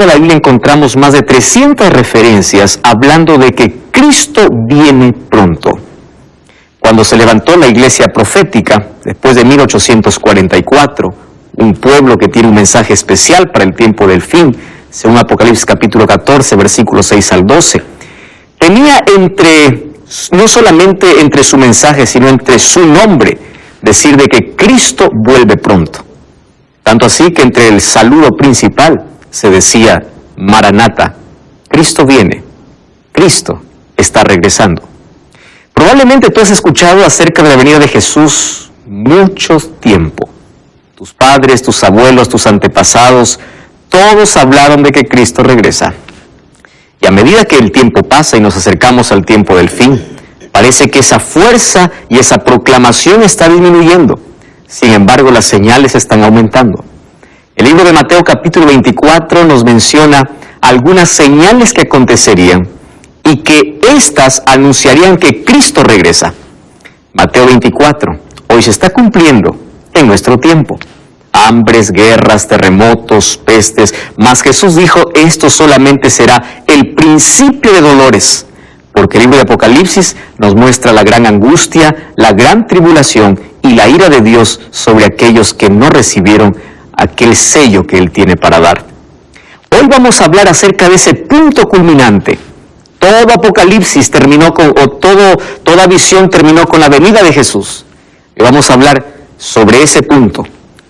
En la Biblia encontramos más de 300 referencias hablando de que Cristo viene pronto. Cuando se levantó la iglesia profética, después de 1844, un pueblo que tiene un mensaje especial para el tiempo del fin, según Apocalipsis capítulo 14, versículos 6 al 12, tenía no solamente entre su mensaje, sino entre su nombre, decir de que Cristo vuelve pronto. Tanto así que entre el saludo principal se decía, Maranata, Cristo viene, Cristo está regresando. Probablemente tú has escuchado acerca de la venida de Jesús mucho tiempo. Tus padres, tus abuelos, tus antepasados, todos hablaron de que Cristo regresa. Y a medida que el tiempo pasa y nos acercamos al tiempo del fin, parece que esa fuerza y esa proclamación está disminuyendo. Sin embargo, las señales están aumentando. El libro de Mateo capítulo 24 nos menciona algunas señales que acontecerían y que éstas anunciarían que Cristo regresa. Mateo 24, hoy se está cumpliendo en nuestro tiempo. Hambres, guerras, terremotos, pestes, mas Jesús dijo, esto solamente será el principio de dolores, porque el libro de Apocalipsis nos muestra la gran angustia, la gran tribulación y la ira de Dios sobre aquellos que no recibieron aquel sello que Él tiene para dar. Hoy vamos a hablar acerca de ese punto culminante. Todo Apocalipsis terminó toda visión terminó con la venida de Jesús. Y vamos a hablar sobre ese punto.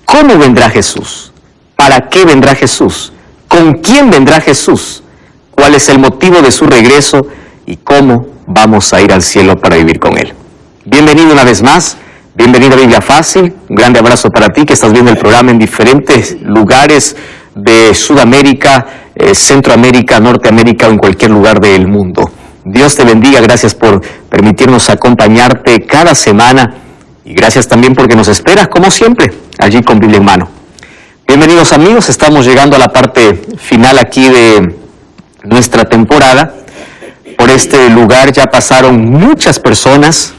¿Cómo vendrá Jesús? ¿Para qué vendrá Jesús? ¿Con quién vendrá Jesús? ¿Cuál es el motivo de su regreso? ¿Y cómo vamos a ir al cielo para vivir con Él? Bienvenido una vez más. Bienvenido a Biblia Fácil, un grande abrazo para ti que estás viendo el programa en diferentes lugares de Sudamérica, Centroamérica, Norteamérica o en cualquier lugar del mundo. Dios te bendiga, gracias por permitirnos acompañarte cada semana y gracias también porque nos esperas como siempre, allí con Biblia en mano. Bienvenidos amigos, estamos llegando a la parte final aquí de nuestra temporada. Por este lugar ya pasaron muchas personas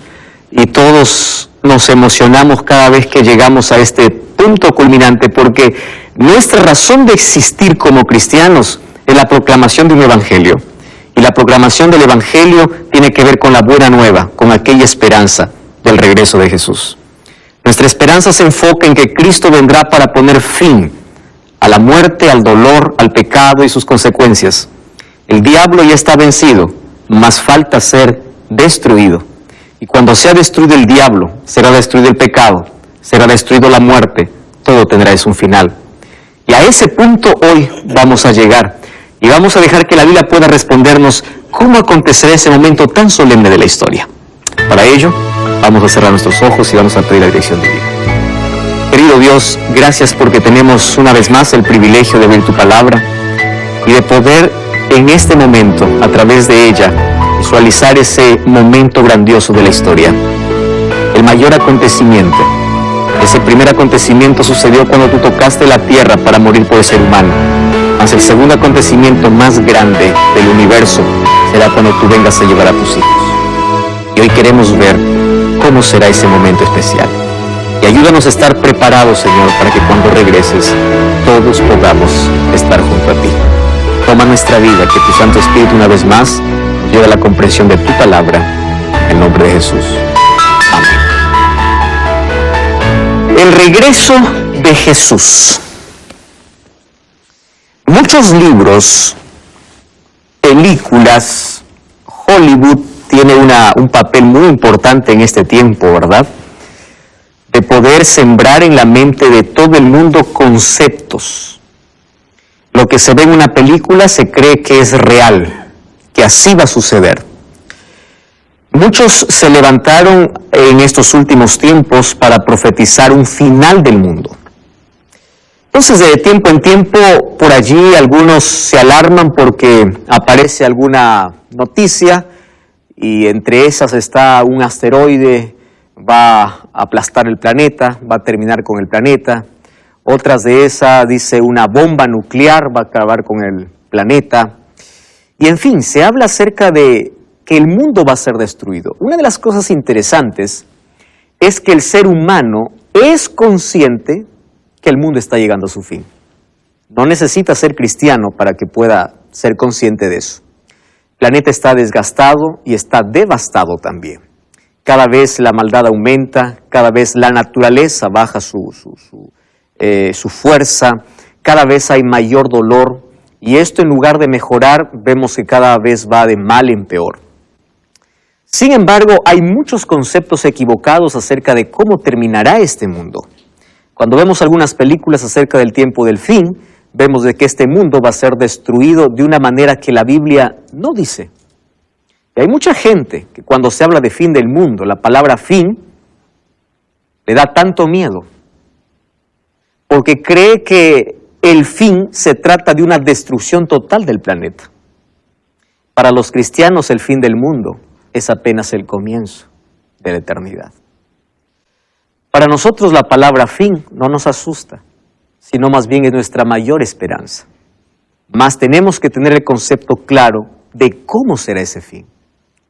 y todos nos emocionamos cada vez que llegamos a este punto culminante porque nuestra razón de existir como cristianos es la proclamación de un evangelio. Y la proclamación del evangelio tiene que ver con la buena nueva, con aquella esperanza del regreso de Jesús. Nuestra esperanza se enfoca en que Cristo vendrá para poner fin a la muerte, al dolor, al pecado y sus consecuencias. El diablo ya está vencido, mas falta ser destruido. Y cuando sea destruido el diablo, será destruido el pecado, será destruido la muerte, todo tendrá un final. Y a ese punto hoy vamos a llegar y vamos a dejar que la Biblia pueda respondernos cómo acontecerá ese momento tan solemne de la historia. Para ello, vamos a cerrar nuestros ojos y vamos a pedir la dirección divina. Querido Dios, gracias porque tenemos una vez más el privilegio de ver tu palabra y de poder en este momento, a través de ella, visualizar ese momento grandioso de la historia. El mayor acontecimiento. Ese primer acontecimiento sucedió cuando tú tocaste la tierra para morir por el ser humano. Mas el segundo acontecimiento más grande del universo será cuando tú vengas a llevar a tus hijos. Y hoy queremos ver cómo será ese momento especial. Y ayúdanos a estar preparados, Señor, para que cuando regreses, todos podamos estar junto a ti. Toma nuestra vida, que tu Santo Espíritu una vez más lleve a la comprensión de tu palabra, en el nombre de Jesús. Amén. El regreso de Jesús. Muchos libros, películas, Hollywood tiene un papel muy importante en este tiempo, ¿verdad? De poder sembrar en la mente de todo el mundo conceptos. Lo que se ve en una película se cree que es real, que así va a suceder. Muchos se levantaron en estos últimos tiempos para profetizar un final del mundo. Entonces, de tiempo en tiempo, por allí algunos se alarman porque aparece alguna noticia y entre esas está un asteroide, va a aplastar el planeta, va a terminar con el planeta. Otras de esas dice una bomba nuclear va a acabar con el planeta. Y en fin, se habla acerca de que el mundo va a ser destruido. Una de las cosas interesantes es que el ser humano es consciente que el mundo está llegando a su fin. No necesita ser cristiano para que pueda ser consciente de eso. El planeta está desgastado y está devastado también. Cada vez la maldad aumenta, cada vez la naturaleza baja su fuerza, cada vez hay mayor dolor, y esto en lugar de mejorar, vemos que cada vez va de mal en peor. Sin embargo, hay muchos conceptos equivocados acerca de cómo terminará este mundo. Cuando vemos algunas películas acerca del tiempo del fin, vemos de que este mundo va a ser destruido de una manera que la Biblia no dice. Y hay mucha gente que cuando se habla de fin del mundo, la palabra fin le da tanto miedo, porque cree que el fin se trata de una destrucción total del planeta. Para los cristianos el fin del mundo es apenas el comienzo de la eternidad. Para nosotros la palabra fin no nos asusta, sino más bien es nuestra mayor esperanza. Mas tenemos que tener el concepto claro de cómo será ese fin,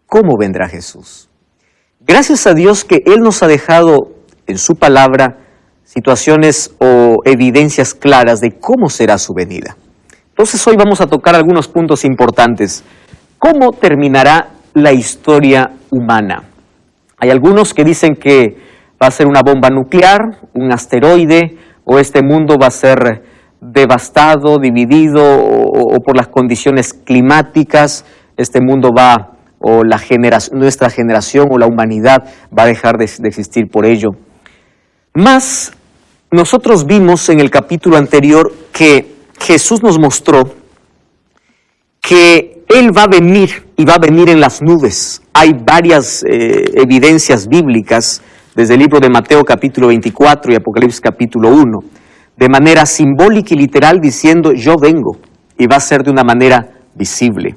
cómo vendrá Jesús. Gracias a Dios que Él nos ha dejado en su palabra situaciones o evidencias claras de cómo será su venida. Entonces hoy vamos a tocar algunos puntos importantes. ¿Cómo terminará la historia humana? Hay algunos que dicen que va a ser una bomba nuclear, un asteroide, o este mundo va a ser devastado, dividido, o por las condiciones climáticas, este mundo va, o nuestra generación o la humanidad va a dejar de existir por ello. Mas, nosotros vimos en el capítulo anterior que Jesús nos mostró que Él va a venir y va a venir en las nubes. Hay varias evidencias bíblicas desde el libro de Mateo capítulo 24 y Apocalipsis capítulo 1, de manera simbólica y literal diciendo yo vengo, y va a ser de una manera visible.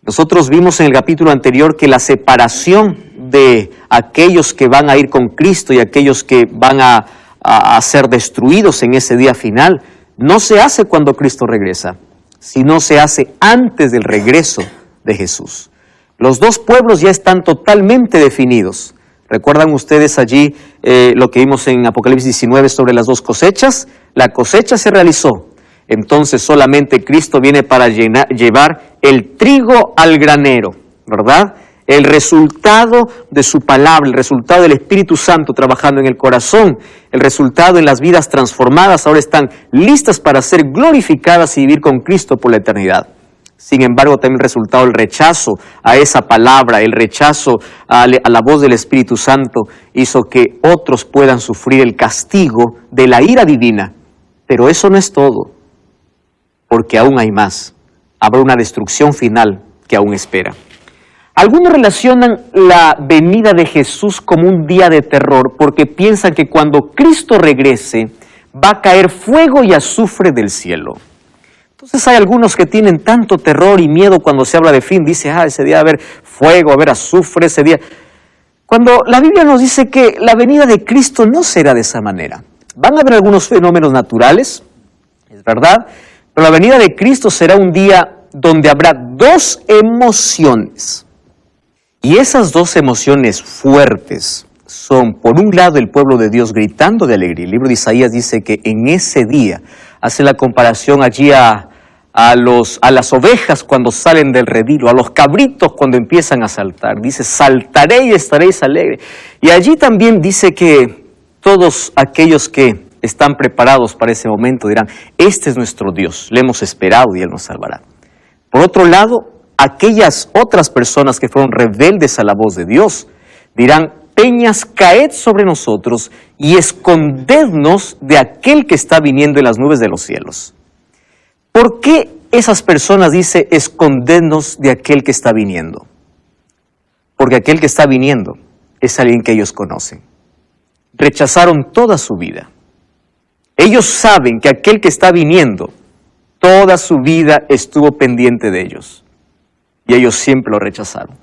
Nosotros vimos en el capítulo anterior que la separación de aquellos que van a ir con Cristo y aquellos que van a ser destruidos en ese día final, no se hace cuando Cristo regresa, sino se hace antes del regreso de Jesús. Los dos pueblos ya están totalmente definidos. ¿Recuerdan ustedes allí lo que vimos en Apocalipsis 19 sobre las dos cosechas? La cosecha se realizó. Entonces solamente Cristo viene para llevar el trigo al granero, ¿verdad? El resultado de su palabra, el resultado del Espíritu Santo trabajando en el corazón, el resultado en las vidas transformadas, ahora están listas para ser glorificadas y vivir con Cristo por la eternidad. Sin embargo, también el resultado, el rechazo a esa palabra, el rechazo a la voz del Espíritu Santo, hizo que otros puedan sufrir el castigo de la ira divina. Pero eso no es todo, porque aún hay más. Habrá una destrucción final que aún espera. Algunos relacionan la venida de Jesús como un día de terror, porque piensan que cuando Cristo regrese, va a caer fuego y azufre del cielo. Entonces hay algunos que tienen tanto terror y miedo cuando se habla de fin, dice, ese día va a haber fuego, va a haber azufre ese día. Cuando la Biblia nos dice que la venida de Cristo no será de esa manera. Van a haber algunos fenómenos naturales, es verdad, pero la venida de Cristo será un día donde habrá dos emociones. Y esas dos emociones fuertes son, por un lado, el pueblo de Dios gritando de alegría. El libro de Isaías dice que en ese día, hace la comparación allí a las ovejas cuando salen del redil, o a los cabritos cuando empiezan a saltar. Dice, saltaré y estaréis alegres. Y allí también dice que todos aquellos que están preparados para ese momento dirán, este es nuestro Dios, le hemos esperado y Él nos salvará. Por otro lado, aquellas otras personas que fueron rebeldes a la voz de Dios dirán, peñas, caed sobre nosotros y escondednos de aquel que está viniendo en las nubes de los cielos. ¿Por qué esas personas dicen escondednos de aquel que está viniendo? Porque aquel que está viniendo es alguien que ellos conocen. Rechazaron toda su vida. Ellos saben que aquel que está viniendo, toda su vida estuvo pendiente de ellos. Y ellos siempre lo rechazaron.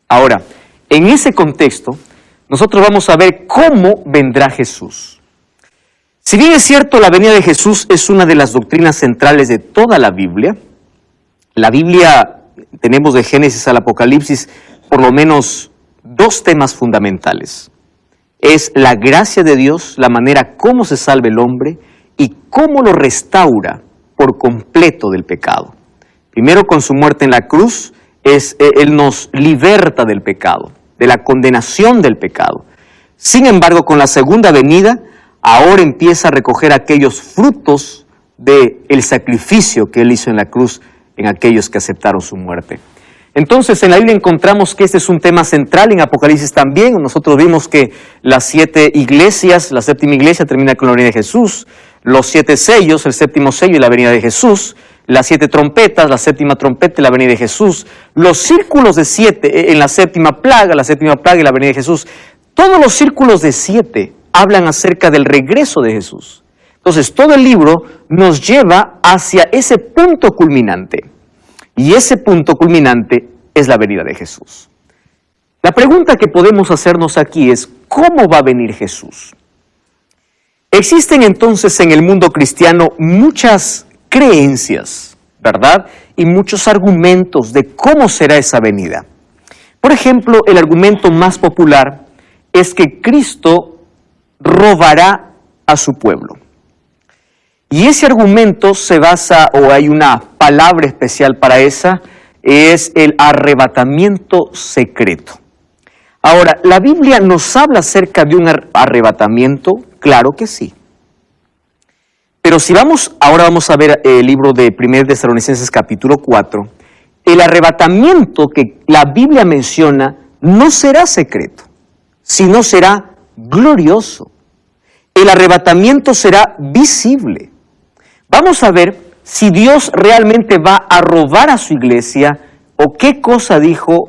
Ahora, en ese contexto, nosotros vamos a ver cómo vendrá Jesús. Si bien es cierto, la venida de Jesús es una de las doctrinas centrales de toda la Biblia, tenemos de Génesis al Apocalipsis por lo menos dos temas fundamentales. Es la gracia de Dios, la manera como se salva el hombre, y cómo lo restaura por completo del pecado. Primero, con su muerte en la cruz, Él nos liberta del pecado, de la condenación del pecado. Sin embargo, con la segunda venida, ahora empieza a recoger aquellos frutos del sacrificio que Él hizo en la cruz en aquellos que aceptaron su muerte. Entonces, en la Biblia encontramos que este es un tema central, en Apocalipsis también. Nosotros vimos que las 7 iglesias, la séptima iglesia termina con la venida de Jesús, los 7 sellos, el séptimo sello y la venida de Jesús, las 7 trompetas, la séptima trompeta y la venida de Jesús, los círculos de 7 en la séptima plaga y la venida de Jesús. Todos los círculos de 7 hablan acerca del regreso de Jesús. Entonces, todo el libro nos lleva hacia ese punto culminante. Y ese punto culminante es la venida de Jesús. La pregunta que podemos hacernos aquí es, ¿cómo va a venir Jesús? Existen entonces en el mundo cristiano muchas creencias, ¿verdad? Y muchos argumentos de cómo será esa venida. Por ejemplo, el argumento más popular es que Cristo robará a su pueblo. Y ese argumento se basa, o hay una palabra especial para esa, es el arrebatamiento secreto. Ahora, ¿la Biblia nos habla acerca de un arrebatamiento? Claro que sí. Pero si ahora vamos a ver el libro de 1 Tesalonicenses capítulo 4, el arrebatamiento que la Biblia menciona no será secreto, sino será glorioso. El arrebatamiento será visible. Vamos a ver si Dios realmente va a robar a su iglesia o qué cosa dijo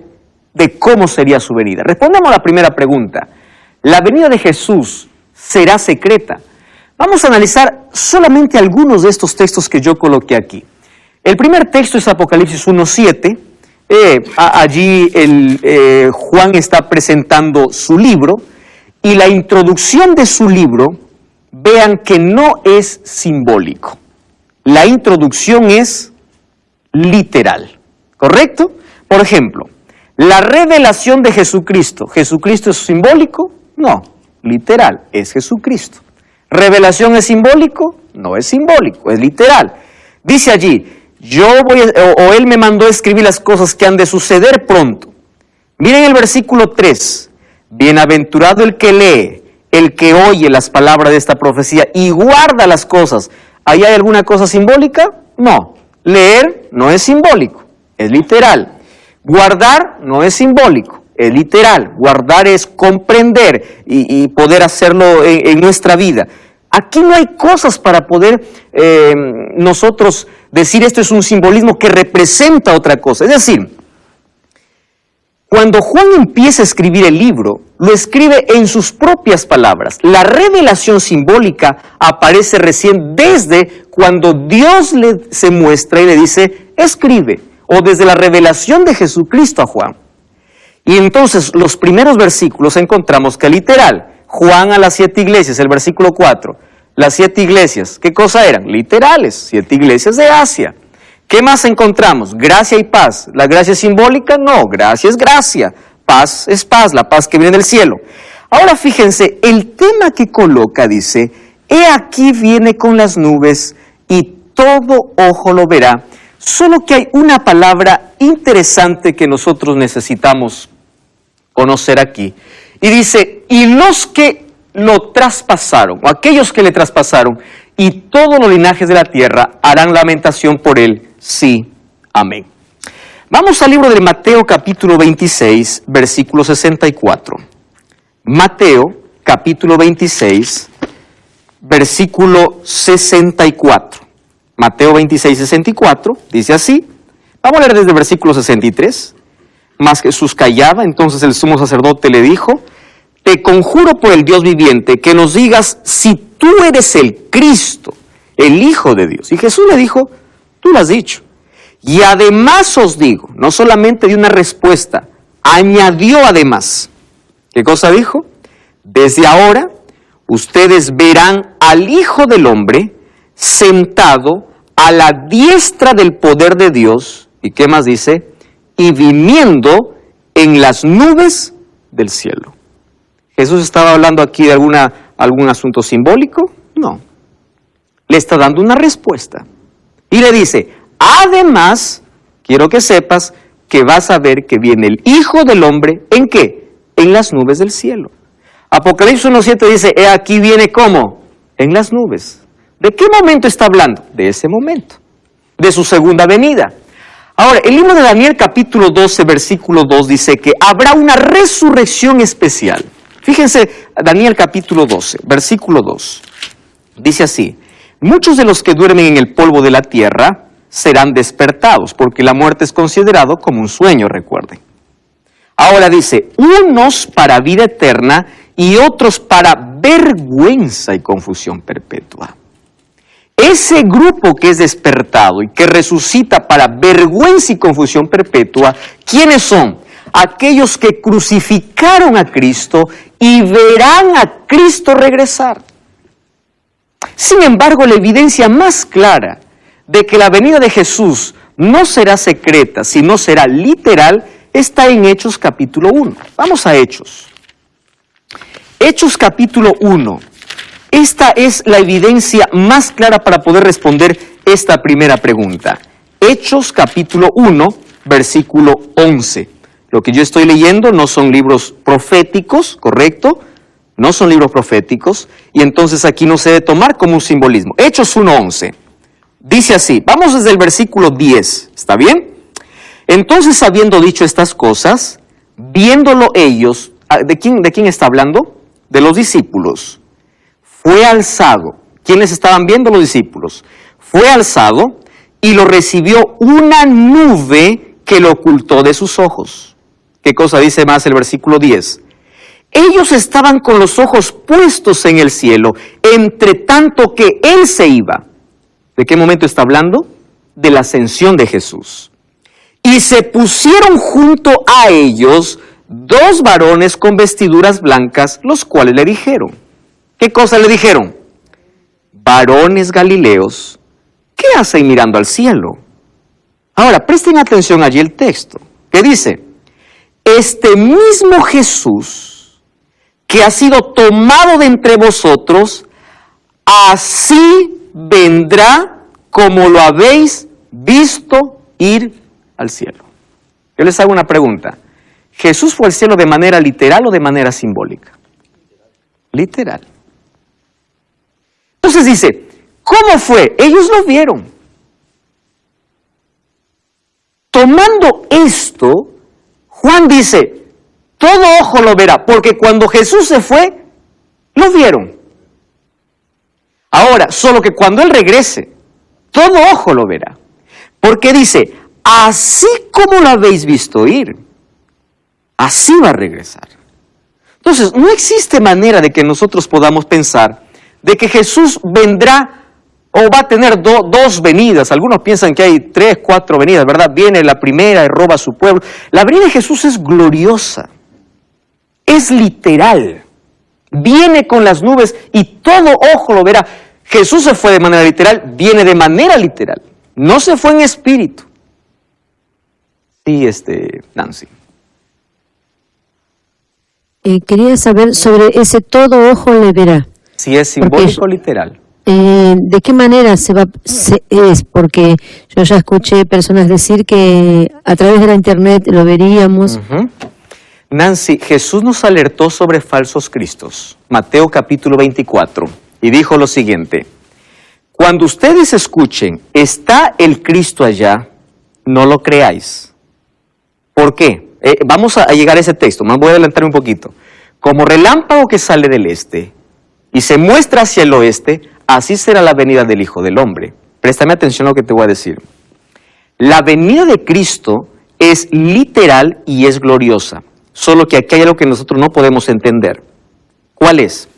de cómo sería su venida. Respondamos a la primera pregunta. ¿La venida de Jesús será secreta? Vamos a analizar solamente algunos de estos textos que yo coloqué aquí. El primer texto es Apocalipsis 1:7. Allí Juan está presentando su libro y la introducción de su libro, vean que no es simbólico. La introducción es literal, ¿correcto? Por ejemplo, la revelación de Jesucristo. ¿Jesucristo es simbólico? No, literal, es Jesucristo. ¿Revelación es simbólico? No es simbólico, es literal. Dice allí, Él me mandó a escribir las cosas que han de suceder pronto. Miren el versículo 3. Bienaventurado el que lee, el que oye las palabras de esta profecía y guarda las cosas. ¿Ahí hay alguna cosa simbólica? No. Leer no es simbólico, es literal. Guardar no es simbólico, es literal. Guardar es comprender y poder hacerlo en nuestra vida. Aquí no hay cosas para poder nosotros decir esto es un simbolismo que representa otra cosa. Es decir, cuando Juan empieza a escribir el libro, lo escribe en sus propias palabras. La revelación simbólica aparece recién desde cuando Dios se muestra y le dice, escribe, o desde la revelación de Jesucristo a Juan. Y entonces los primeros versículos encontramos que literal, Juan a las 7 iglesias, el versículo 4, las 7 iglesias, ¿qué cosa eran? Literales, 7 iglesias de Asia. ¿Qué más encontramos? Gracia y paz. ¿La gracia es simbólica? No, gracia es gracia. Paz es paz, la paz que viene del cielo. Ahora fíjense, el tema que coloca dice, he aquí viene con las nubes y todo ojo lo verá. Solo que hay una palabra interesante que nosotros necesitamos conocer aquí. Y dice, y los que lo traspasaron, o aquellos que le traspasaron, y todos los linajes de la tierra harán lamentación por él. Sí, amén. Vamos al libro de Mateo capítulo 26, versículo 64. Mateo capítulo 26, versículo 64. Mateo 26, 64, dice así. Vamos a leer desde el versículo 63. Mas Jesús callaba, entonces el sumo sacerdote le dijo, te conjuro por el Dios viviente que nos digas si tú eres el Cristo, el Hijo de Dios. Y Jesús le dijo, tú lo has dicho. Y además os digo, no solamente dio una respuesta, añadió además. ¿Qué cosa dijo? Desde ahora ustedes verán al Hijo del Hombre sentado a la diestra del poder de Dios. ¿Y qué más dice? Y viniendo en las nubes del cielo. ¿Jesús estaba hablando aquí de algún asunto simbólico? No. le está dando una respuesta. Y le dice, además, quiero que sepas que vas a ver que viene el Hijo del Hombre, ¿en qué? En las nubes del cielo. Apocalipsis 1:7 dice, he aquí viene ¿cómo? En las nubes. ¿De qué momento está hablando? De ese momento, de su segunda venida. Ahora, el libro de Daniel capítulo 12, versículo 2 dice que habrá una resurrección especial. Fíjense, Daniel capítulo 12, versículo 2. Dice así, muchos de los que duermen en el polvo de la tierra serán despertados, porque la muerte es considerado como un sueño, recuerden. Ahora dice, unos para vida eterna y otros para vergüenza y confusión perpetua. Ese grupo que es despertado y que resucita para vergüenza y confusión perpetua, ¿quiénes son? Aquellos que crucificaron a Cristo y verán a Cristo regresar. Sin embargo, la evidencia más clara de que la venida de Jesús no será secreta, sino será literal, está en Hechos capítulo 1. Vamos a Hechos. Hechos capítulo 1. Esta es la evidencia más clara para poder responder esta primera pregunta. Hechos capítulo 1, versículo 11. Lo que yo estoy leyendo no son libros proféticos, ¿correcto? No son libros proféticos, y entonces aquí no se debe tomar como un simbolismo. Hechos 1:11. Dice así, vamos desde el versículo 10, ¿está bien? Entonces, habiendo dicho estas cosas, viéndolo ellos, ¿de quién está hablando? De los discípulos. Fue alzado. ¿Quiénes estaban viendo? Los discípulos. Fue alzado y lo recibió una nube que lo ocultó de sus ojos. ¿Qué cosa dice más el versículo 10? Ellos estaban con los ojos puestos en el cielo, entre tanto que Él se iba. ¿De qué momento está hablando? De la ascensión de Jesús. Y se pusieron junto a ellos 2 varones con vestiduras blancas, los cuales le dijeron. ¿Qué cosa le dijeron? Varones galileos, ¿qué hacen mirando al cielo? Ahora, presten atención allí el texto, que dice, este mismo Jesús, que ha sido tomado de entre vosotros, así vendrá como lo habéis visto ir al cielo. Yo les hago una pregunta. ¿Jesús fue al cielo de manera literal o de manera simbólica? Literal. Entonces dice, ¿cómo fue? Ellos lo vieron. Tomando esto, Juan dice, todo ojo lo verá, porque cuando Jesús se fue, lo vieron. Ahora, solo que cuando Él regrese, todo ojo lo verá. Porque dice, así como lo habéis visto ir, así va a regresar. Entonces, no existe manera de que nosotros podamos pensar de que Jesús vendrá o va a tener dos venidas. Algunos piensan que hay 3, 4 venidas, ¿verdad? Viene la primera y roba a su pueblo. La venida de Jesús es gloriosa, es literal. Viene con las nubes y todo ojo lo verá. Jesús se fue de manera literal, viene de manera literal. No se fue en espíritu. Sí, Nancy. Quería saber sobre ese todo ojo le verá. Si es simbólico o literal. ¿De qué manera es? Porque yo ya escuché personas decir que a través de la internet lo veríamos. Nancy, Jesús nos alertó sobre falsos cristos. Mateo capítulo 24. Y dijo lo siguiente. Cuando ustedes escuchen, está el Cristo allá, no lo creáis. ¿Por qué? Vamos a llegar a ese texto, más voy a adelantar un poquito. Como relámpago que sale del este y se muestra hacia el oeste, así será la venida del Hijo del Hombre. Préstame atención a lo que te voy a decir. La venida de Cristo es literal y es gloriosa. Solo que aquí hay algo que nosotros no podemos entender. ¿Cuál es?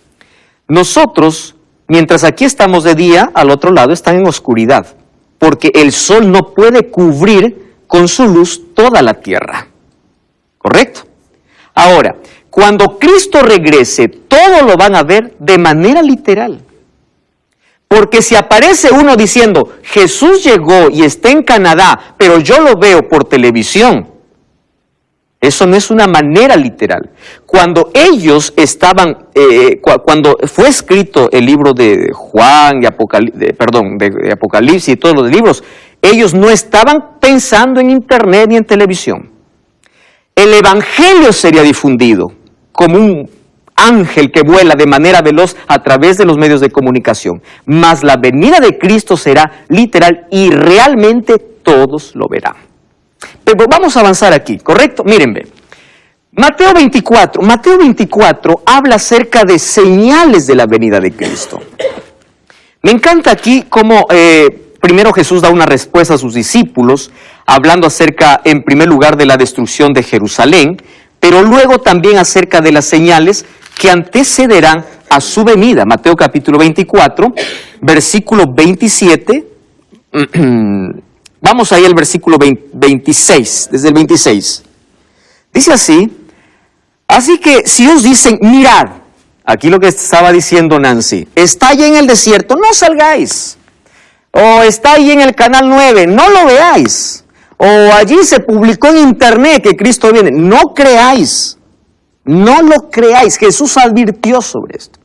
Nosotros, mientras aquí estamos de día, al otro lado están en oscuridad. Porque el sol no puede cubrir con su luz toda la tierra. ¿Correcto? Ahora, cuando Cristo regrese, todo lo van a ver de manera literal. Porque si aparece uno diciendo, Jesús llegó y está en Canadá, pero yo lo veo por televisión, Eso no es una manera literal. Cuando ellos estaban, cuando fue escrito el libro de Juan, de Apocalipsis y todos los libros, ellos no estaban pensando en internet ni en televisión. El evangelio sería difundido como un ángel que vuela de manera veloz a través de los medios de comunicación. Mas la venida de Cristo será literal y realmente todos lo verán. Pero vamos a avanzar aquí, ¿correcto? Mírenme. Mateo 24 habla acerca de señales de la venida de Cristo. Me encanta aquí cómo primero Jesús da una respuesta a sus discípulos, hablando acerca, en primer lugar, de la destrucción de Jerusalén, pero luego también acerca de las señales que antecederán a su venida. Mateo capítulo 24, versículo 27. Vamos ahí al versículo 26, desde el 26. Dice así que si os dicen, mirad, aquí lo que estaba diciendo Nancy, está ahí en el desierto, no salgáis. O está ahí en el canal 9, no lo veáis. O allí se publicó en internet que Cristo viene, no creáis. No lo creáis. Jesús advirtió sobre esto.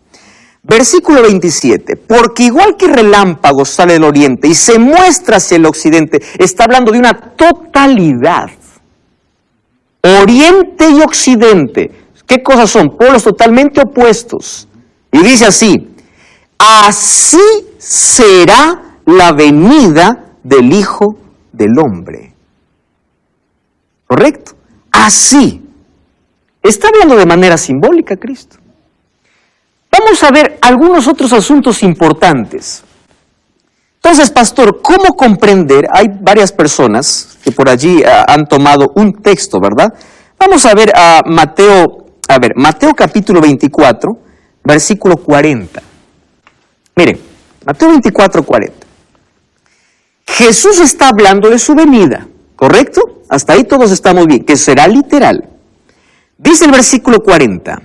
Versículo 27, porque igual que relámpago sale del oriente y se muestra hacia el occidente, está hablando de una totalidad. Oriente y occidente, ¿qué cosas son? Polos totalmente opuestos. Y dice así será la venida del Hijo del Hombre. ¿Correcto? Así. Está hablando de manera simbólica Cristo. Vamos a ver algunos otros asuntos importantes. Entonces, pastor, ¿cómo comprender? Hay varias personas que por allí han tomado un texto, ¿verdad? Vamos a ver a Mateo capítulo 24, versículo 40. Miren, Mateo 24, 40. Jesús está hablando de su venida, ¿correcto? Hasta ahí todos estamos bien, que será literal. Dice el versículo 40.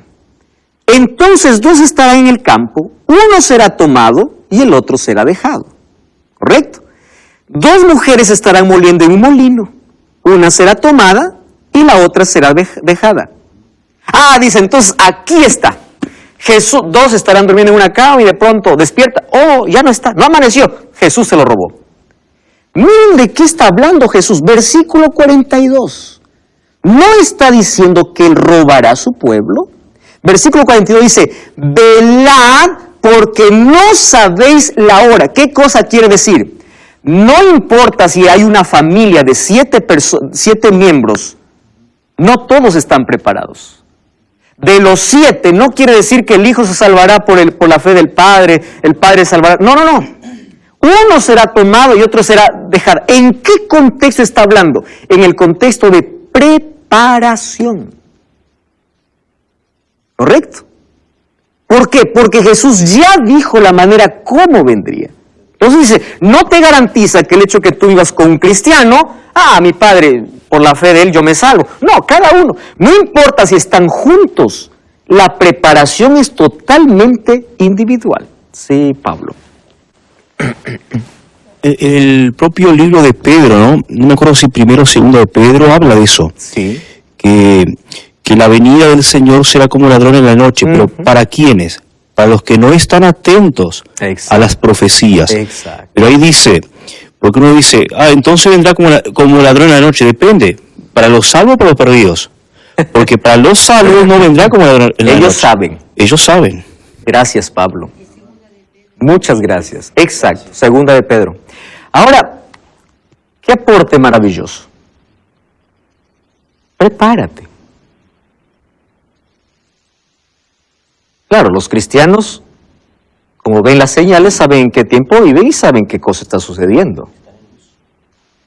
Entonces dos estarán en el campo, uno será tomado y el otro será dejado. ¿Correcto? Dos mujeres estarán moliendo en un molino, una será tomada y la otra será dejada. Dice, entonces aquí está. Jesús, dos estarán durmiendo en una cama y de pronto despierta. Ya no está, no amaneció. Jesús se lo robó. Miren de qué está hablando Jesús. Versículo 42. No está diciendo que él robará a su pueblo. Versículo 42 dice, velad porque no sabéis la hora. ¿Qué cosa quiere decir? No importa si hay una familia de 7 miembros, no todos están preparados. De los 7, no quiere decir que el Hijo se salvará por la fe del Padre, el Padre salvará. No. Uno será tomado y otro será dejado. ¿En qué contexto está hablando? En el contexto de preparación. ¿Correcto? ¿Por qué? Porque Jesús ya dijo la manera cómo vendría. Entonces dice, no te garantiza que el hecho que tú vivas con un cristiano, mi padre, por la fe de él yo me salvo. No, cada uno. No importa si están juntos. La preparación es totalmente individual. Sí, Pablo. El propio libro de Pedro, ¿no? No me acuerdo si primero o segundo de Pedro habla de eso. Sí. Que la venida del Señor será como ladrón en la noche, pero ¿para quiénes? Para los que no están atentos a las profecías. Exacto. Pero ahí dice, porque uno dice, entonces vendrá como ladrón en la noche. Depende, ¿para los salvos o para los perdidos? Porque para los salvos no vendrá como ladrón en la noche. Ellos saben. Gracias, Pablo. Muchas gracias. Exacto, segunda de Pedro. Ahora, ¿qué aporte maravilloso? Prepárate. Claro, los cristianos, como ven las señales, saben en qué tiempo viven y saben qué cosa está sucediendo.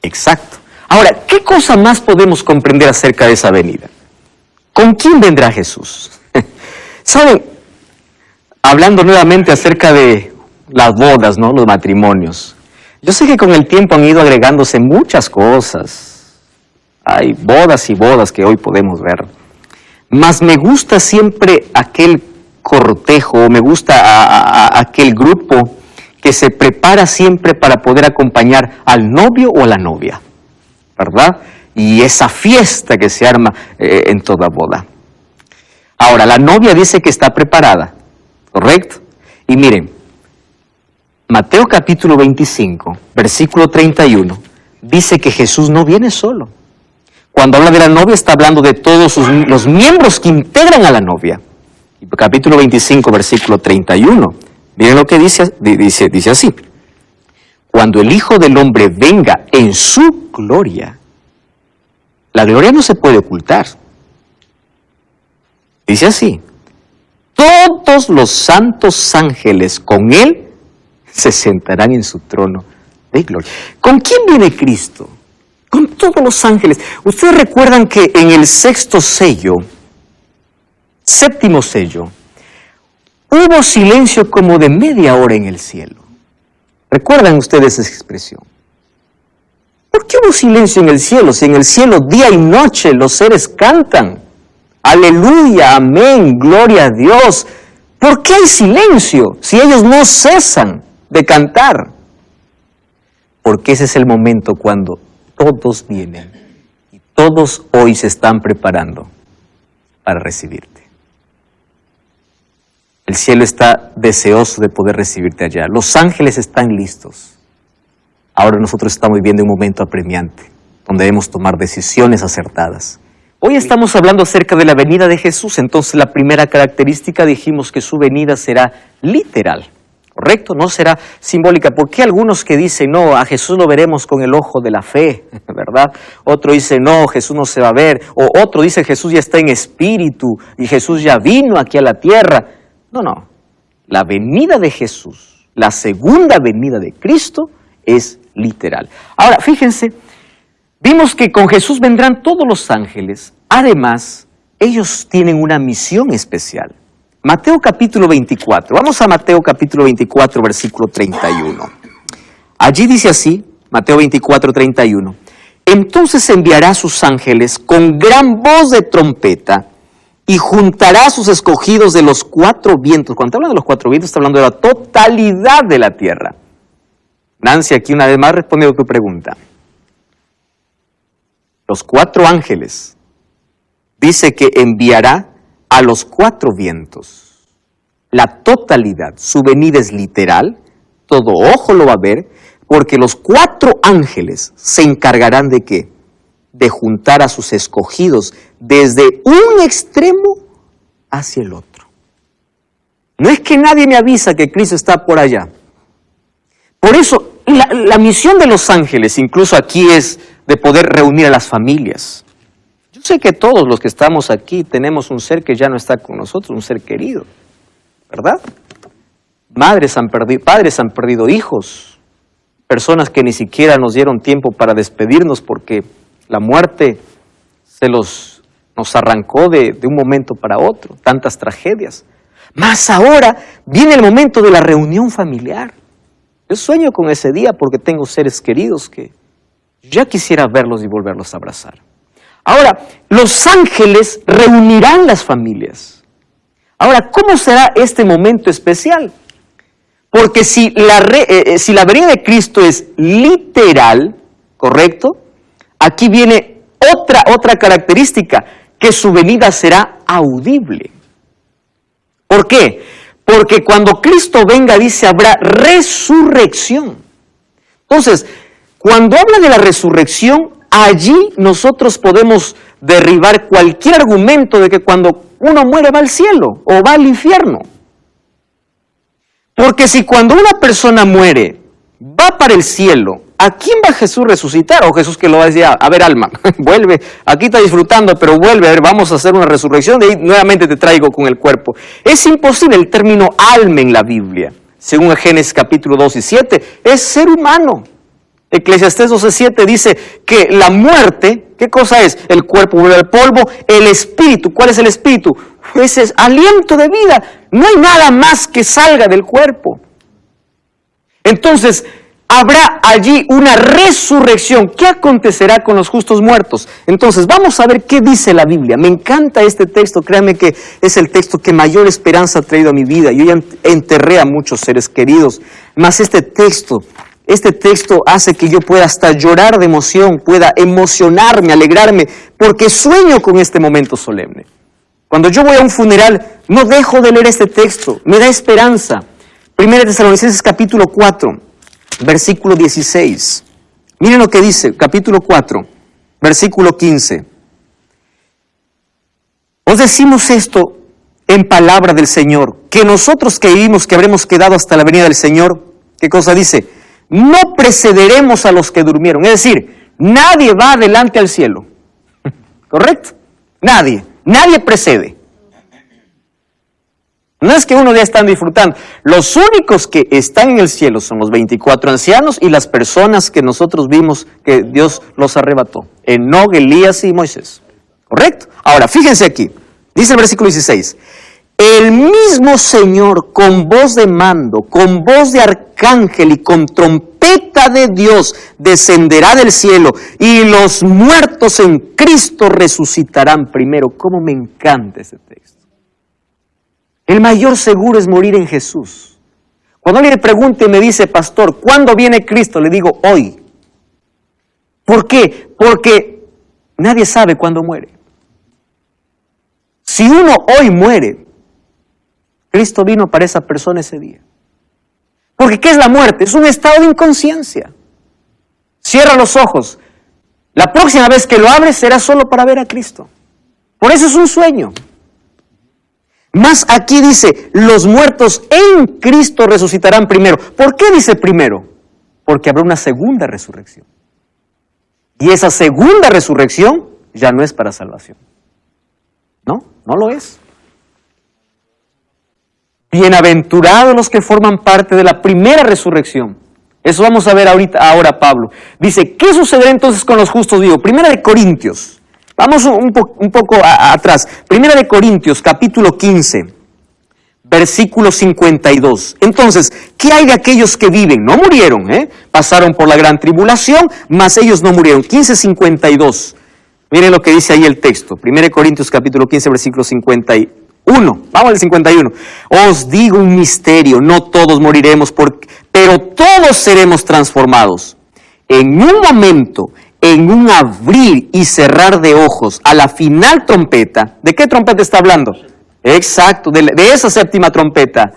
Exacto. Ahora, ¿qué cosa más podemos comprender acerca de esa venida? ¿Con quién vendrá Jesús? ¿Saben? Hablando nuevamente acerca de las bodas, ¿no? Los matrimonios. Yo sé que con el tiempo han ido agregándose muchas cosas. Hay bodas y bodas que hoy podemos ver. Mas me gusta siempre aquel cortejo, me gusta aquel grupo que se prepara siempre para poder acompañar al novio o a la novia, ¿verdad? y esa fiesta que se arma en toda boda. Ahora, la novia dice que está preparada, ¿correcto? Y miren, Mateo capítulo 25, versículo 31, dice que Jesús no viene solo. Cuando habla de la novia está hablando de todos los miembros que integran a la novia. Capítulo 25, versículo 31, miren lo que dice así. Cuando el Hijo del Hombre venga en su gloria, la gloria no se puede ocultar. Dice así, todos los santos ángeles con Él se sentarán en su trono de gloria. ¿Con quién viene Cristo? Con todos los ángeles. Ustedes recuerdan que en el séptimo sello, hubo silencio como de media hora en el cielo. ¿Recuerdan ustedes esa expresión? ¿Por qué hubo silencio en el cielo? Si en el cielo día y noche los seres cantan. Aleluya, amén, gloria a Dios. ¿Por qué hay silencio si ellos no cesan de cantar? Porque ese es el momento cuando todos vienen y todos hoy se están preparando para recibirte. El cielo está deseoso de poder recibirte allá. Los ángeles están listos. Ahora nosotros estamos viviendo un momento apremiante, donde debemos tomar decisiones acertadas. Hoy estamos hablando acerca de la venida de Jesús, entonces la primera característica dijimos que su venida será literal, ¿correcto? No será simbólica. ¿Por qué algunos que dicen, no, a Jesús lo veremos con el ojo de la fe, ¿verdad? Otro dice, no, Jesús no se va a ver. O otro dice, Jesús ya está en espíritu y Jesús ya vino aquí a la tierra. No. La venida de Jesús, la segunda venida de Cristo es literal. Ahora, fíjense, vimos que con Jesús vendrán todos los ángeles. Además, ellos tienen una misión especial. Mateo capítulo 24. Vamos a Mateo capítulo 24, versículo 31. Allí dice así, Mateo 24, 31. Entonces enviará a sus ángeles con gran voz de trompeta y juntará a sus escogidos de los cuatro vientos. Cuando habla de los cuatro vientos, está hablando de la totalidad de la tierra. Nancy, aquí una vez más respondiendo tu pregunta. Los cuatro ángeles, dice que enviará a los cuatro vientos. La totalidad, su venida es literal, todo ojo lo va a ver, porque los cuatro ángeles se encargarán de ¿qué? De juntar a sus escogidos desde un extremo hacia el otro. No es que nadie me avisa que Cristo está por allá. Por eso, la misión de los ángeles, incluso aquí, es de poder reunir a las familias. Yo sé que todos los que estamos aquí tenemos un ser que ya no está con nosotros, un ser querido, ¿verdad? Padres han perdido hijos, personas que ni siquiera nos dieron tiempo para despedirnos porque la muerte nos arrancó de un momento para otro, tantas tragedias. Más ahora viene el momento de la reunión familiar. Yo sueño con ese día porque tengo seres queridos que ya quisiera verlos y volverlos a abrazar. Ahora, los ángeles reunirán las familias. Ahora, ¿cómo será este momento especial? Porque si la venida de Cristo es literal, ¿correcto? Aquí viene otra característica, que su venida será audible. ¿Por qué? Porque cuando Cristo venga, dice, habrá resurrección. Entonces, cuando habla de la resurrección, allí nosotros podemos derribar cualquier argumento de que cuando uno muere va al cielo o va al infierno. Porque si cuando una persona muere va para el cielo, ¿a quién va Jesús resucitar? O Jesús que lo va a decir, a ver alma, vuelve, aquí está disfrutando, pero vuelve, a ver, vamos a hacer una resurrección, de ahí nuevamente te traigo con el cuerpo. Es imposible. El término alma en la Biblia, según Génesis capítulo 2 y 7, es ser humano. Eclesiastés 12:7 dice que la muerte, ¿qué cosa es? El cuerpo vuelve al polvo, el espíritu, ¿cuál es el espíritu? Ese es aliento de vida, no hay nada más que salga del cuerpo. Entonces, habrá allí una resurrección. ¿Qué acontecerá con los justos muertos? Entonces, vamos a ver qué dice la Biblia. Me encanta este texto, créanme que es el texto que mayor esperanza ha traído a mi vida. Yo ya enterré a muchos seres queridos, mas este texto este texto hace que yo pueda hasta llorar de emoción, pueda emocionarme, alegrarme, porque sueño con este momento solemne. Cuando yo voy a un funeral, no dejo de leer este texto, me da esperanza. 1 Tesalonicenses capítulo 4, versículo 16. Miren lo que dice, capítulo 4, versículo 15. Os decimos esto en palabra del Señor, que nosotros que vivimos, que habremos quedado hasta la venida del Señor, ¿qué cosa dice? No precederemos a los que durmieron. Es decir, nadie va adelante al cielo. ¿Correcto? Nadie precede. No es que uno ya están disfrutando. Los únicos que están en el cielo son los 24 ancianos y las personas que nosotros vimos que Dios los arrebató. Enoc, Elías y Moisés. ¿Correcto? Ahora, fíjense aquí. Dice el versículo 16. El mismo Señor con voz de mando, con voz de arcángel y con trompeta de Dios descenderá del cielo y los muertos en Cristo resucitarán primero. ¿Cómo me encanta ese texto? El mayor seguro es morir en Jesús. Cuando alguien me pregunta y me dice, pastor, ¿cuándo viene Cristo? Le digo, hoy. ¿Por qué? Porque nadie sabe cuándo muere. Si uno hoy muere, Cristo vino para esa persona ese día. Porque ¿qué es la muerte? Es un estado de inconsciencia. Cierra los ojos. La próxima vez que lo abres será solo para ver a Cristo. Por eso es un sueño. Más aquí dice, los muertos en Cristo resucitarán primero. ¿Por qué dice primero? Porque habrá una segunda resurrección. Y esa segunda resurrección ya no es para salvación. No lo es. Bienaventurados los que forman parte de la primera resurrección. Eso vamos a ver ahora Pablo. Dice, ¿qué sucederá entonces con los justos vivos? Primera de Corintios. Vamos un poco atrás. Primera de Corintios, capítulo 15, versículo 52. Entonces, ¿qué hay de aquellos que viven? No murieron, pasaron por la gran tribulación, mas ellos no murieron. 15:52. Miren lo que dice ahí el texto. 1 Corintios capítulo 15, versículo 51. Vamos al 51. Os digo un misterio, no todos moriremos, pero todos seremos transformados. En un momento, en un abrir y cerrar de ojos, a la final trompeta. ¿De qué trompeta está hablando? Exacto, de esa séptima trompeta.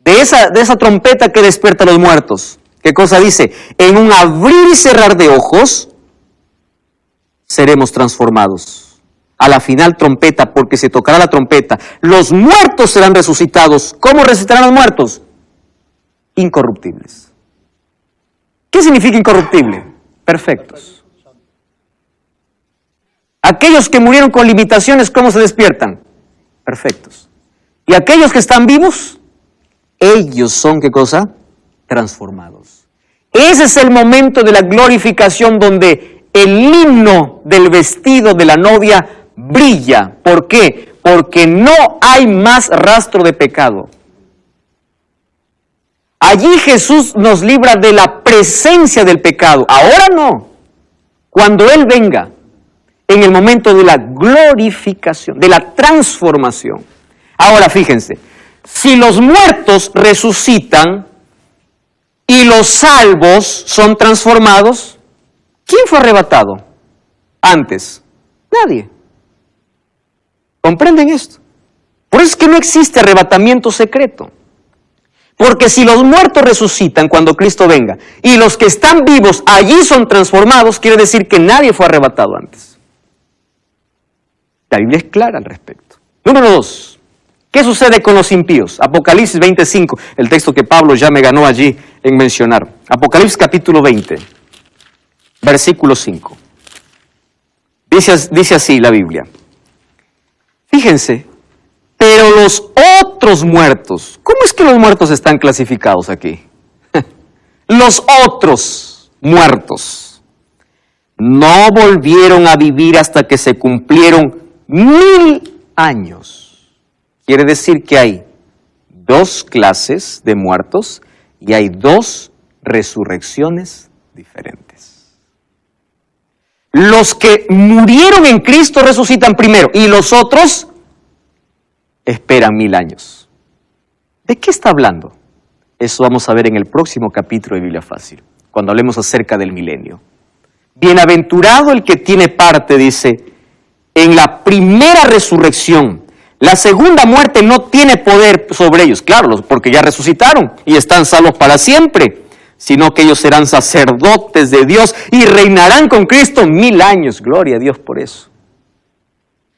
De esa trompeta que despierta a los muertos. ¿Qué cosa dice? En un abrir y cerrar de ojos, seremos transformados. A la final trompeta, porque se tocará la trompeta. Los muertos serán resucitados. ¿Cómo resucitarán los muertos? Incorruptibles. ¿Qué significa incorruptible? Perfectos. Aquellos que murieron con limitaciones, ¿cómo se despiertan? Perfectos. Y aquellos que están vivos, ellos son, ¿qué cosa? Transformados. Ese es el momento de la glorificación donde el himno del vestido de la novia brilla. ¿Por qué? Porque no hay más rastro de pecado. Allí Jesús nos libra de la presencia del pecado. Ahora no. Cuando Él venga, en el momento de la glorificación, de la transformación. Ahora fíjense, si los muertos resucitan y los salvos son transformados, ¿quién fue arrebatado antes? Nadie. ¿Comprenden esto? Por eso es que no existe arrebatamiento secreto. Porque si los muertos resucitan cuando Cristo venga y los que están vivos allí son transformados, quiere decir que nadie fue arrebatado antes. La Biblia es clara al respecto. Número 2. ¿Qué sucede con los impíos? Apocalipsis 25, el texto que Pablo ya me ganó allí en mencionar. Apocalipsis capítulo 20, versículo 5. Dice así la Biblia. Fíjense, pero los otros muertos, ¿cómo es que los muertos están clasificados aquí? Los otros muertos no volvieron a vivir hasta que se cumplieron 1000 años. Quiere decir que hay 2 clases de muertos y hay 2 resurrecciones diferentes. Los que murieron en Cristo resucitan primero y los otros esperan 1000 años. ¿De qué está hablando? Eso vamos a ver en el próximo capítulo de Biblia Fácil, cuando hablemos acerca del milenio. Bienaventurado el que tiene parte, dice, en la primera resurrección. La segunda muerte no tiene poder sobre ellos, claro, porque ya resucitaron y están salvos para siempre, sino que ellos serán sacerdotes de Dios y reinarán con Cristo 1000 años. Gloria a Dios por eso.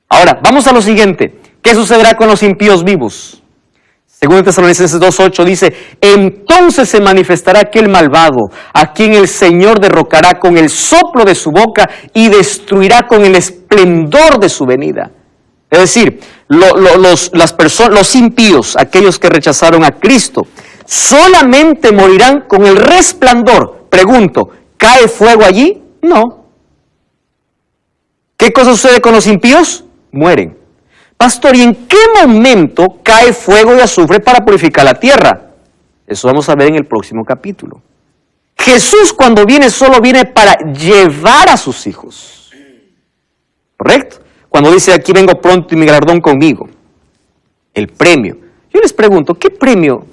Ahora, vamos a lo siguiente. ¿Qué sucederá con los impíos vivos? Según Tesalonicenses 2:8 dice, entonces se manifestará aquel malvado, a quien el Señor derrocará con el soplo de su boca y destruirá con el esplendor de su venida. Es decir, los impíos, aquellos que rechazaron a Cristo, solamente morirán con el resplandor. Pregunto, ¿cae fuego allí? No. ¿Qué cosa sucede con los impíos? Mueren. Pastor, ¿y en qué momento cae fuego y azufre para purificar la tierra? Eso vamos a ver en el próximo capítulo. Jesús cuando viene solo viene para llevar a sus hijos. ¿Correcto? Cuando dice aquí vengo pronto y mi galardón conmigo. El premio. Yo les pregunto, ¿qué premio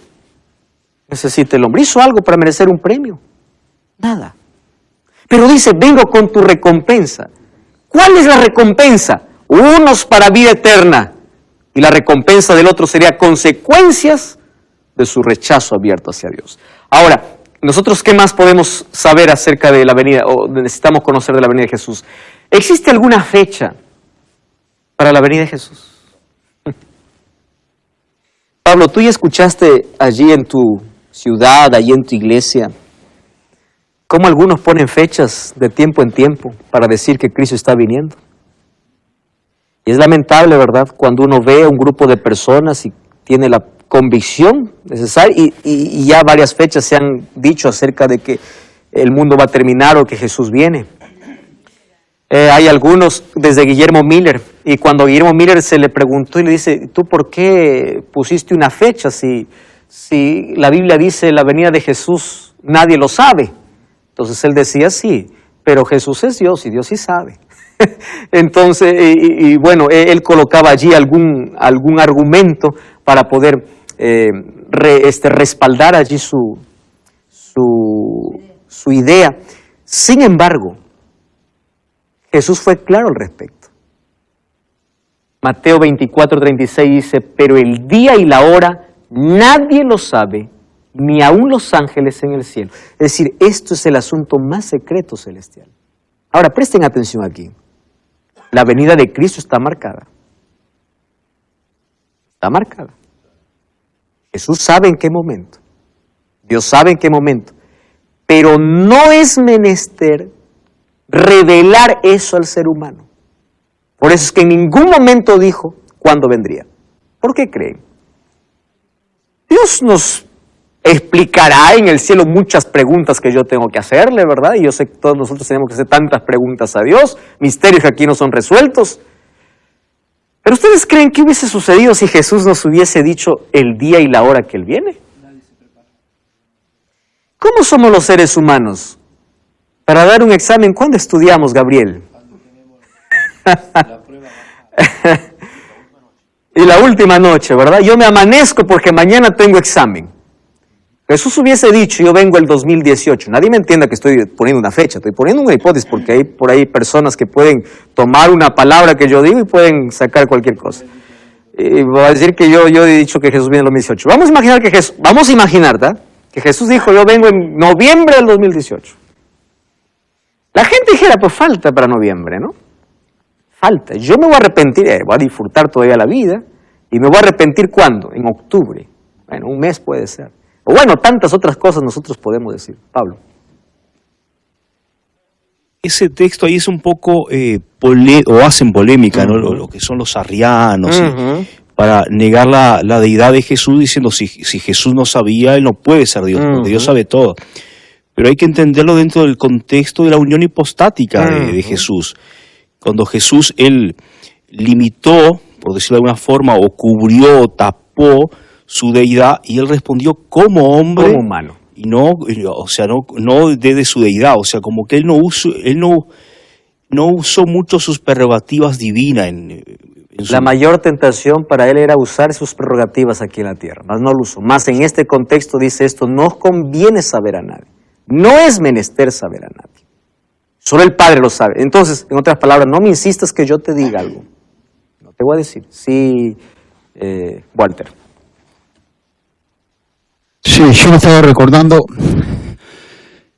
necesita el hombre? ¿Hizo algo para merecer un premio? Nada. Pero dice, vengo con tu recompensa. ¿Cuál es la recompensa? Unos para vida eterna, y la recompensa del otro sería consecuencias de su rechazo abierto hacia Dios. Ahora, nosotros, ¿qué más podemos saber acerca de la venida, o necesitamos conocer de la venida de Jesús? ¿Existe alguna fecha para la venida de Jesús? Pablo, tú ya escuchaste allí en tu ciudad, allí en tu iglesia, cómo algunos ponen fechas de tiempo en tiempo para decir que Cristo está viniendo. Y es lamentable, ¿verdad?, cuando uno ve a un grupo de personas y tiene la convicción necesaria, y ya varias fechas se han dicho acerca de que el mundo va a terminar o que Jesús viene. Hay algunos, desde Guillermo Miller, y cuando Guillermo Miller se le preguntó y le dice, ¿tú por qué pusiste una fecha si la Biblia dice la venida de Jesús nadie lo sabe? Entonces él decía, sí, pero Jesús es Dios y Dios sí sabe. Entonces, bueno, él colocaba allí algún argumento para poder respaldar allí su idea. Sin embargo, Jesús fue claro al respecto. Mateo 24:36 dice, pero el día y la hora nadie lo sabe, ni aun los ángeles en el cielo. Es decir, esto es el asunto más secreto celestial. Ahora, presten atención aquí. La venida de Cristo está marcada. Está marcada. Jesús sabe en qué momento. Dios sabe en qué momento. Pero no es menester revelar eso al ser humano. Por eso es que en ningún momento dijo cuándo vendría. ¿Por qué creen? Dios nos explicará en el cielo muchas preguntas que yo tengo que hacerle, ¿verdad? Y yo sé que todos nosotros tenemos que hacer tantas preguntas a Dios, misterios que aquí no son resueltos. Pero ¿ustedes creen que hubiese sucedido si Jesús nos hubiese dicho el día y la hora que Él viene? ¿Cómo somos los seres humanos? Para dar un examen, ¿cuándo estudiamos, Gabriel? Y la última noche, ¿verdad? Yo me amanezco porque mañana tengo examen. Jesús hubiese dicho, yo vengo el 2018. Nadie me entienda que estoy poniendo una fecha, estoy poniendo una hipótesis porque hay por ahí personas que pueden tomar una palabra que yo digo y pueden sacar cualquier cosa. Y voy a decir que yo he dicho que Jesús viene en el 2018. Vamos a imaginar, ¿verdad?, que Jesús dijo, yo vengo en noviembre del 2018. La gente dijera, pues falta para noviembre, ¿no? Falta. Yo me voy a arrepentir, voy a disfrutar todavía la vida, y me voy a arrepentir ¿cuándo? En octubre. Bueno, un mes puede ser. O bueno, tantas otras cosas nosotros podemos decir. Pablo. Ese texto ahí es un poco, o hacen polémica, ¿no? Lo que son los arrianos, para negar la deidad de Jesús, diciendo, si Jesús no sabía, Él no puede ser Dios, porque Dios sabe todo. Pero hay que entenderlo dentro del contexto de la unión hipostática de Jesús. Cuando Jesús, Él limitó, por decirlo de alguna forma, o cubrió, tapó su deidad, y Él respondió como hombre, como humano. Y no, o sea, no desde su deidad, o sea, como que Él no usó mucho sus prerrogativas divinas en La mayor tentación para él era usar sus prerrogativas aquí en la tierra, mas no lo usó. Más en este contexto dice esto: no conviene saber a nadie. No es menester saber a nadie. Solo el Padre lo sabe. Entonces, en otras palabras, no me insistas que yo te diga algo. No te voy a decir. Sí, Walter. Sí, yo me estaba recordando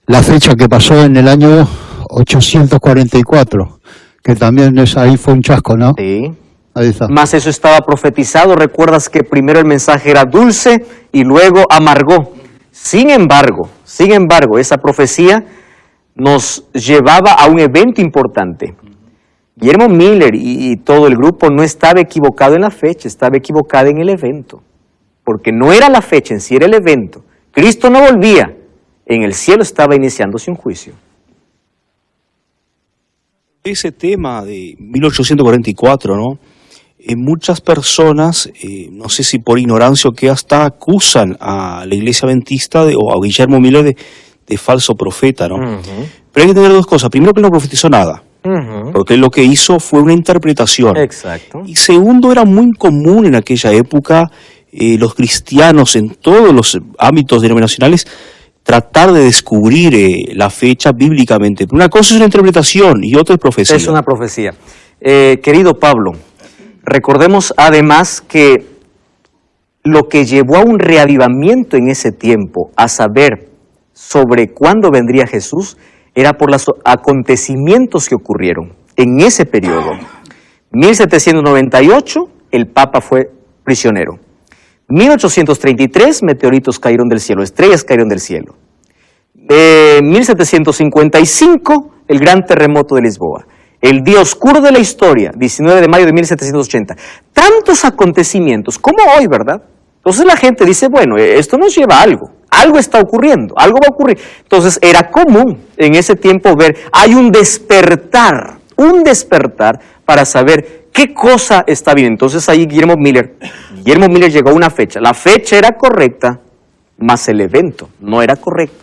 la fecha que pasó en el año 844, que también ahí fue un chasco, ¿no? Sí. Ahí está. Más eso estaba profetizado. Recuerdas que primero el mensaje era dulce y luego amargó. Sin embargo, esa profecía nos llevaba a un evento importante. Guillermo Miller y todo el grupo no estaba equivocado en la fecha, estaba equivocado en el evento. Porque no era la fecha en sí, era el evento. Cristo no volvía. En el cielo estaba iniciándose un juicio. Ese tema de 1844, ¿no? Muchas personas, no sé si por ignorancia o qué, hasta acusan a la Iglesia Adventista o a Guillermo Miller de falso profeta, ¿no? Pero hay que tener dos cosas. Primero, que no profetizó nada, porque lo que hizo fue una interpretación. Exacto. Y segundo, era muy común en aquella época los cristianos en todos los ámbitos denominacionales tratar de descubrir la fecha bíblicamente. Una cosa es una interpretación y otra es profecía. Es una profecía. Querido Pablo, recordemos además que lo que llevó a un reavivamiento en ese tiempo, a saber sobre cuándo vendría Jesús, era por los acontecimientos que ocurrieron en ese periodo. 1798, el Papa fue prisionero. 1833, meteoritos cayeron del cielo, estrellas cayeron del cielo. 1755, el gran terremoto de Lisboa. El día oscuro de la historia, 19 de mayo de 1780. Tantos acontecimientos, como hoy, ¿verdad? Entonces la gente dice, bueno, esto nos lleva a algo. Algo está ocurriendo, algo va a ocurrir. Entonces era común en ese tiempo ver, hay un despertar para saber qué cosa está bien. Entonces ahí Guillermo Miller llegó a una fecha. La fecha era correcta, mas el evento no era correcto.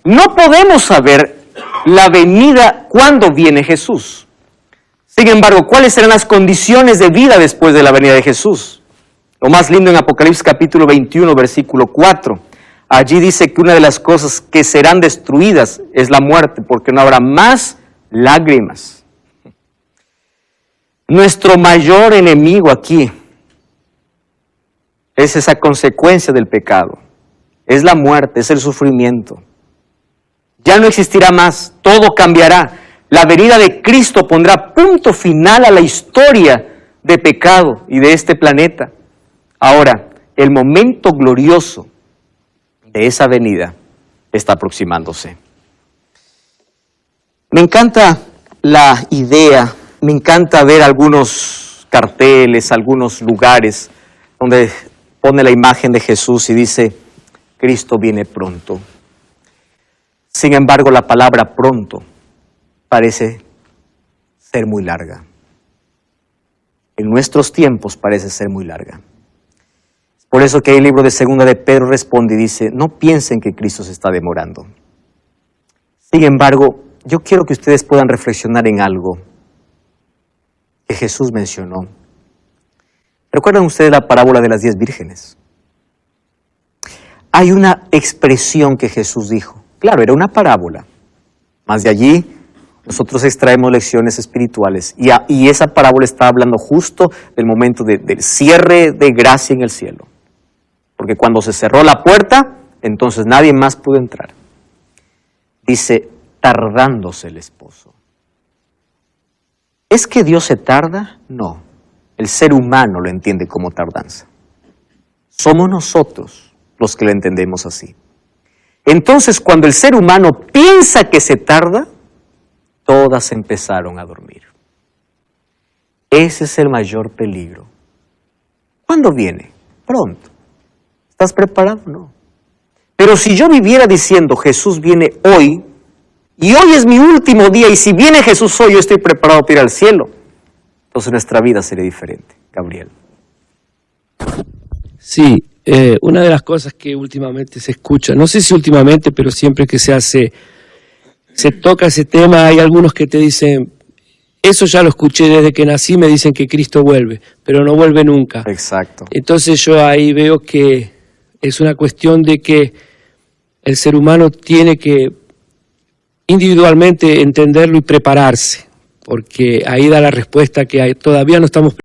No podemos saber la venida, cuándo viene Jesús. Sin embargo, ¿cuáles serán las condiciones de vida después de la venida de Jesús? Lo más lindo en Apocalipsis capítulo 21, versículo 4. Allí dice que una de las cosas que serán destruidas es la muerte, porque no habrá más lágrimas. Nuestro mayor enemigo aquí es esa consecuencia del pecado. Es la muerte, es el sufrimiento. Ya no existirá más, todo cambiará. La venida de Cristo pondrá punto final a la historia de pecado y de este planeta. Ahora, el momento glorioso de esa venida está aproximándose. Me encanta la idea, me encanta ver algunos carteles, algunos lugares donde pone la imagen de Jesús y dice, Cristo viene pronto. Sin embargo, la palabra pronto parece ser muy larga. En nuestros tiempos parece ser muy larga. Por eso que el libro de Segunda de Pedro responde y dice, no piensen que Cristo se está demorando. Sin embargo, yo quiero que ustedes puedan reflexionar en algo que Jesús mencionó. ¿Recuerdan ustedes la parábola de las 10 vírgenes? Hay una expresión que Jesús dijo. Claro, era una parábola. Más de allí, nosotros extraemos lecciones espirituales. Y esa parábola está hablando justo del momento del cierre de gracia en el cielo. Porque cuando se cerró la puerta, entonces nadie más pudo entrar. Dice, tardándose el esposo. ¿Es que Dios se tarda? No. El ser humano lo entiende como tardanza. Somos nosotros los que lo entendemos así. Entonces, cuando el ser humano piensa que se tarda, todas empezaron a dormir. Ese es el mayor peligro. ¿Cuándo viene? Pronto. ¿Estás preparado? No. Pero si yo viviera diciendo, Jesús viene hoy, y hoy es mi último día, y si viene Jesús hoy, yo estoy preparado para ir al cielo, entonces nuestra vida sería diferente. Gabriel. Sí, una de las cosas que últimamente se escucha, no sé si últimamente, pero siempre que se toca ese tema, hay algunos que te dicen, Eso ya lo escuché desde que nací, me dicen que Cristo vuelve, pero no vuelve nunca. Exacto. Entonces yo ahí veo que es una cuestión de que el ser humano tiene que individualmente entenderlo y prepararse, porque ahí da la respuesta que todavía no estamos